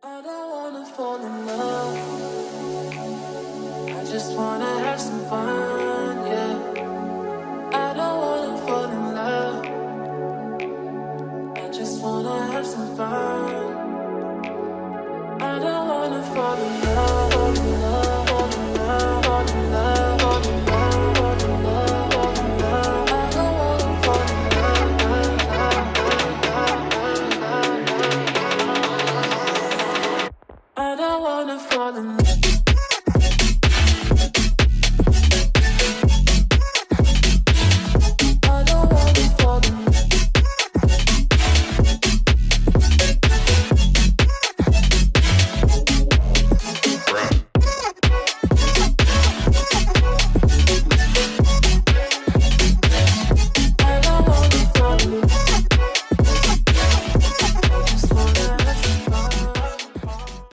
I don't wanna fall in love. I just wanna have some fun, yeah. I don't wanna fall in love. I just wanna have some fun. I don't wanna fall in love, fall in love, fall in love, fall in love, fall in love, fall in love, fall in love. I don't wanna fall in love. I don't wanna fall in love.